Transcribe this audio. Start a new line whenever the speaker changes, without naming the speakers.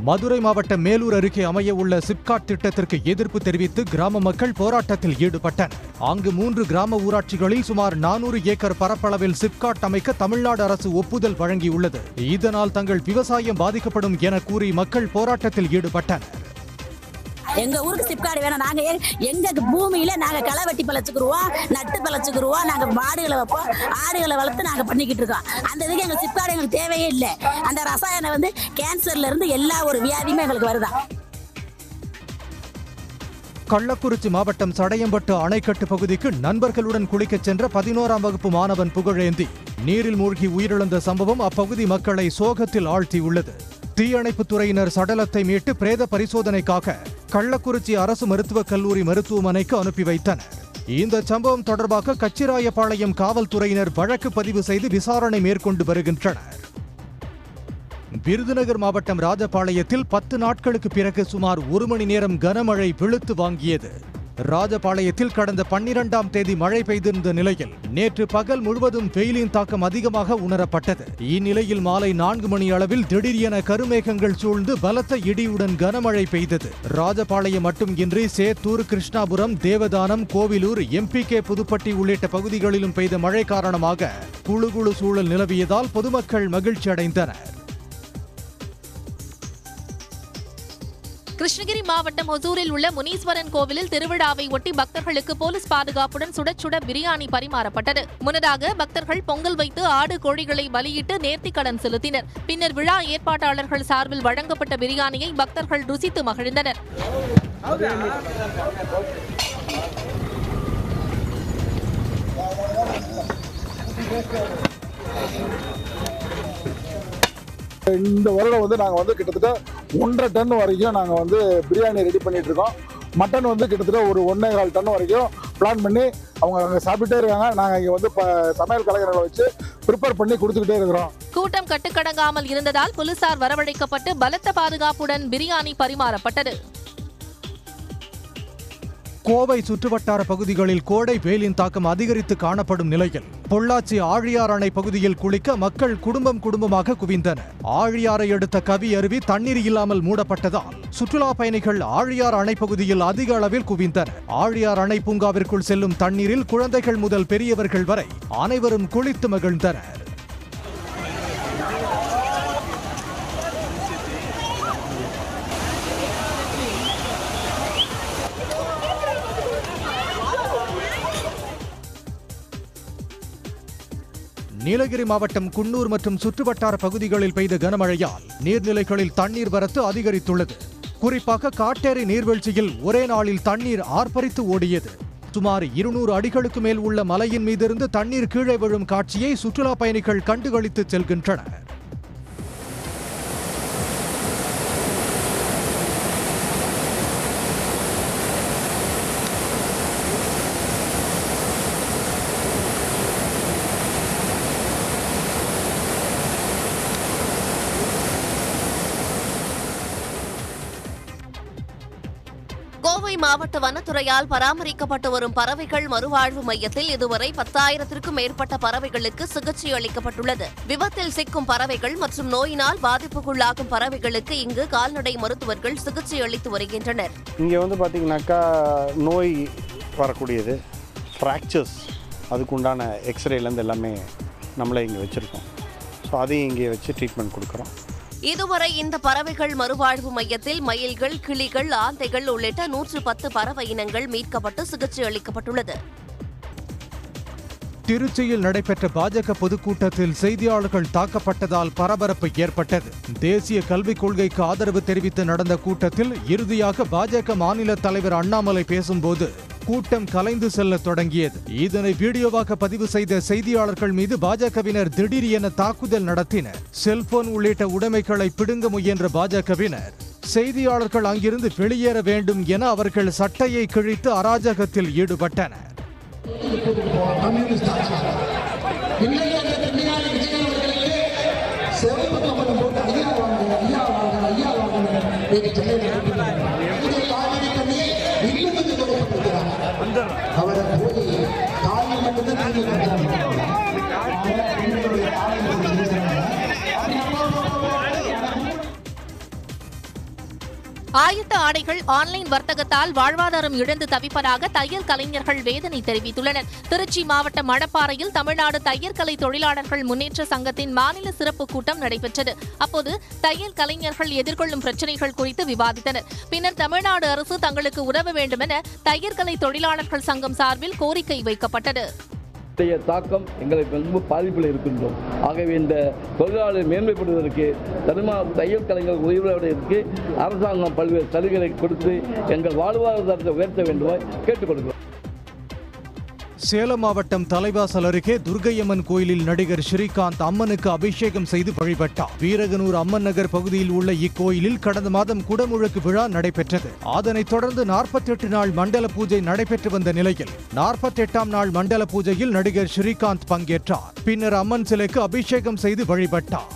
மதுரை மாவட்டம் மேலூர் அருகே அமைய உள்ள சிப்காட் திட்டத்திற்கு எதிர்ப்பு தெரிவித்து கிராம மக்கள் போராட்டத்தில் ஈடுபட்டனர். அங்கு 3 கிராம ஊராட்சிகளில் சுமார் 400 ஏக்கர் பரப்பளவில் சிப்காட் அமைக்க தமிழ்நாடு அரசு ஒப்புதல் வழங்கியுள்ளது. இதனால் தங்கள் விவசாயம் பாதிக்கப்படும் என கூறி மக்கள் போராட்டத்தில் ஈடுபட்டனர்.
எங்க ஊருக்கு சிப்காடு வேணும். நாங்க எங்க பூமியில நாங்க களை வெட்டி பழச்சுக்குருவோம், நட்டு பழச்சுக்குருவோம். நாங்க மாடுகளை வைப்போம், ஆடுகளை வளர்த்து நாங்க பண்ணிக்கிட்டு இருக்கோம். அந்த இதுக்கு எங்க சிப்காடு எங்களுக்கு தேவையே இல்லை. அந்த ரசாயனம் கேன்சர்ல இருந்து எல்லா ஒரு வியாதியுமே எங்களுக்கு வருதா.
கள்ளக்குறிச்சி மாவட்டம் சடையம்பட்டு அணைக்கட்டு பகுதிக்கு நண்பர்களுடன் குளிக்கச் சென்ற 11ஆம் வகுப்பு மாணவன் புகழேந்தி நீரில் மூழ்கி உயிரிழந்த சம்பவம் அப்பகுதி மக்களை சோகத்தில் ஆழ்த்தியுள்ளது. தீயணைப்புத் துறையினர் சடலத்தை மீட்டு பிரேத பரிசோதனைக்காக கள்ளக்குறிச்சி அரசு மருத்துவக் கல்லூரி மருத்துவமனைக்கு அனுப்பி வைத்தனர். இந்த சம்பவம் தொடர்பாக கச்சிராயபாளையம் காவல்துறையினர் வழக்கு பதிவு செய்து விசாரணை மேற்கொண்டு வருகின்றனர். விருதுநகர் மாவட்டம் ராஜபாளையத்தில் 10 நாட்களுக்கு பிறகு சுமார் 1 மணி நேரம் கனமழை வெளுத்து வாங்கியது. ராஜபாளையத்தில் கடந்த 12ஆம் தேதி மழை பெய்திருந்த நிலையில் நேற்று பகல் முழுவதும் வெயிலின் தாக்கம் அதிகமாக உணரப்பட்டது. இந்நிலையில் மாலை 4 மணி அளவில் திடீரென கருமேகங்கள் சூழ்ந்து பலத்த இடியுடன் கனமழை பெய்தது. ராஜபாளையம் மட்டுமின்றி சேத்தூர், கிருஷ்ணாபுரம், தேவதானம், கோவிலூர், MPK புதுப்பட்டி உள்ளிட்ட பகுதிகளிலும் பெய்த மழை காரணமாக குளு சூழல் நிலவியதால் பொதுமக்கள் மகிழ்ச்சி அடைந்தனர்.
கிருஷ்ணகிரி மாவட்டம் ஒசூரில் உள்ள முனீஸ்வரன் கோவிலில் திருவிழாவை ஒட்டி பக்தர்களுக்கு போலீஸ் பாதுகாப்புடன் சுட பிரியாணி பரிமாறப்பட்டது. முன்னதாக பக்தர்கள் பொங்கல் வைத்து ஆடு, கோழிகளை பலியிட்டு நேர்த்திக்கடன் செலுத்தினர். பின்னர் விழா ஏற்பாட்டாளர்கள் சார்பில் வழங்கப்பட்ட பிரியாணியை பக்தர்கள் ருசித்து மகிழ்ந்தனர்.
இந்த வருடம் நாங்கள் கிட்டத்தட்ட 1.5 டன் வரைக்கும் நாங்கள் பிரியாணி ரெடி பண்ணிட்டு இருக்கோம். மட்டன் கிட்டத்தட்ட ஒரு 1.25 டன் வரைக்கும் பிளான் பண்ணி அவங்க அங்கே சாப்பிட்டே இருக்காங்க. நாங்கள் இங்கே சமையல் கலைஞர்களை வச்சு ப்ரிப்பேர் பண்ணி கொடுத்துக்கிட்டே இருக்கிறோம்.
கூட்டம் கட்டுக்கடங்காமல் இருந்ததால் போலீசார் வரவழைக்கப்பட்டு பலத்த பாதுகாப்புடன் பிரியாணி பரிமாறப்பட்டது.
கோவை சுற்றுவட்டார பகுதிகளில் கோடை வெயிலின் தாக்கம் அதிகரித்து காணப்படும் நிலையில் பொள்ளாச்சி ஆழியார் அணை பகுதியில் குளிக்க மக்கள் குடும்பமாக குவிந்தனர். ஆழியாரை அடுத்த கவி அருவி தண்ணீர் இல்லாமல் மூடப்பட்டதால் சுற்றுலா பயணிகள் ஆழியார் அணை பகுதியில் அதிக அளவில் குவிந்தனர். ஆழியார் அணை பூங்காவிற்குள் செல்லும் தண்ணீரில் குழந்தைகள் முதல் பெரியவர்கள் வரை அனைவரும் குளித்து மகிழ்ந்தனர். நீலகிரி மாவட்டம் குன்னூர் மற்றும் சுற்றுவட்டார பகுதிகளில் பெய்த கனமழையால் நீர்நிலைகளில் தண்ணீர் வரத்து அதிகரித்துள்ளது. குறிப்பாக காட்டேரி நீர்வீழ்ச்சியில் ஒரே நாளில் தண்ணீர் ஆர்ப்பரித்து ஓடியது. சுமார் 200 அடிகளுக்கு மேல் உள்ள மலையின் மீதிருந்து தண்ணீர் கீழே விழும் காட்சியை சுற்றுலா பயணிகள் கண்டுகளித்து செல்கின்றனர்.
கோவை மாவட்ட வனத்துறையால் பராமரிக்கப்பட்டு வரும் பறவைகள் மறுவாழ்வு மையத்தில் இதுவரை 10,000க்கும் மேற்பட்ட பறவைகளுக்கு சிகிச்சை அளிக்கப்பட்டுள்ளது. விபத்தில் சிக்கும் பறவைகள் மற்றும் நோயினால் பாதிப்புக்குள்ளாகும் பறவைகளுக்கு இங்கு கால்நடை மருத்துவர்கள் சிகிச்சை அளித்து வருகின்றனர்.
இங்கே பார்த்தீங்கன்னாக்கா நோய் வரக்கூடியது, ஃப்ராக்சர்ஸ், அதுக்குண்டான எக்ஸ்ரேலேருந்து எல்லாமே நம்மளே இங்கே வச்சுருக்கோம். ஸோ அதையும் இங்கே வச்சு ட்ரீட்மெண்ட் கொடுக்குறோம்.
இதுவரை இந்த பறவைகள் மறுவாழ்வு மையத்தில் மயில்கள், கிளிகள், ஆந்தைகள் உள்ளிட்ட 110 பறவை இனங்கள் மீட்கப்பட்டு சிகிச்சை அளிக்கப்பட்டுள்ளது.
திருச்சியில் நடைபெற்ற பாஜக பொதுக்கூட்டத்தில் செய்தியாளர்கள் தாக்கப்பட்டதால் பரபரப்பு ஏற்பட்டது. தேசிய கல்விக் கொள்கைக்கு ஆதரவு தெரிவித்து நடந்த கூட்டத்தில் இறுதியாக பாஜக மாநில தலைவர் அண்ணாமலை பேசும்போது கூட்டம் கலைந்து செல்ல தொடங்கியது. இதனை வீடியோவாக பதிவு செய்த செய்தியாளர்கள் மீது பாஜகவினர் திடீரென தாக்குதல் நடத்தினர். செல்போன் உள்ளிட்ட உடைமைகளை பிடுங்க முயன்ற பாஜகவினர் செய்தியாளர்கள் அங்கிருந்து வெளியேற வேண்டும் என அவர்கள் சட்டையை கிழித்து அராஜகத்தில் ஈடுபட்டனர்.
ஆயத்த ஆடைகள் ஆன்லைன் வர்த்தகத்தால் வாழ்வாதாரம் இழந்து தவிப்பதாக தையல் கலைஞர்கள் வேதனை தெரிவித்துள்ளனர். திருச்சி மாவட்டம் மணப்பாறையில் தமிழ்நாடு தையல் கலை தொழிலாளர்கள் முன்னேற்ற சங்கத்தின் மாநில சிறப்பு கூட்டம் நடைபெற்றது. அப்போது தையல் கலைஞர்கள் எதிர்கொள்ளும் பிரச்சினைகள் குறித்து விவாதித்தனர். பின்னர் தமிழ்நாடு அரசு தங்களுக்கு உதவ வேண்டுமென தையல் கலை தொழிலாளர்கள் சங்கம் சார்பில் கோரிக்கை வைக்கப்பட்டது.
தாக்கம் எங்களுக்கு ரொம்ப பாதிப்பில் இருக்கின்றோம். ஆகவே இந்த தொழிலாளரை மேம்படுவதற்கு தையல் கலைஞர்கள் உதவிக்கு அரசாங்கம் பல்வேறு சலுகைகளை கொடுத்து எங்கள் வாழ்வாதாரத்தை உயர்த்த வேண்டுமாய் கேட்டுக்கொள்கிறோம்.
சேலம் மாவட்டம் தலைவாசல் அருகே துர்க்கையம்மன் கோயிலில் நடிகர் ஸ்ரீகாந்த் அம்மனுக்கு அபிஷேகம் செய்து வழிபட்டார். வீரகனூர் அம்மன் நகர் பகுதியில் உள்ள இக்கோயிலில் கடந்த மாதம் குடமுழுக்கு விழா நடைபெற்றது. அதனைத் தொடர்ந்து 48 நாள் மண்டல பூஜை நடைபெற்று வந்த நிலையில் 48ஆம் நாள் மண்டல பூஜையில் நடிகர் ஸ்ரீகாந்த் பங்கேற்றார். பின்னர் அம்மன் சிலைக்கு அபிஷேகம் செய்து வழிபட்டார்.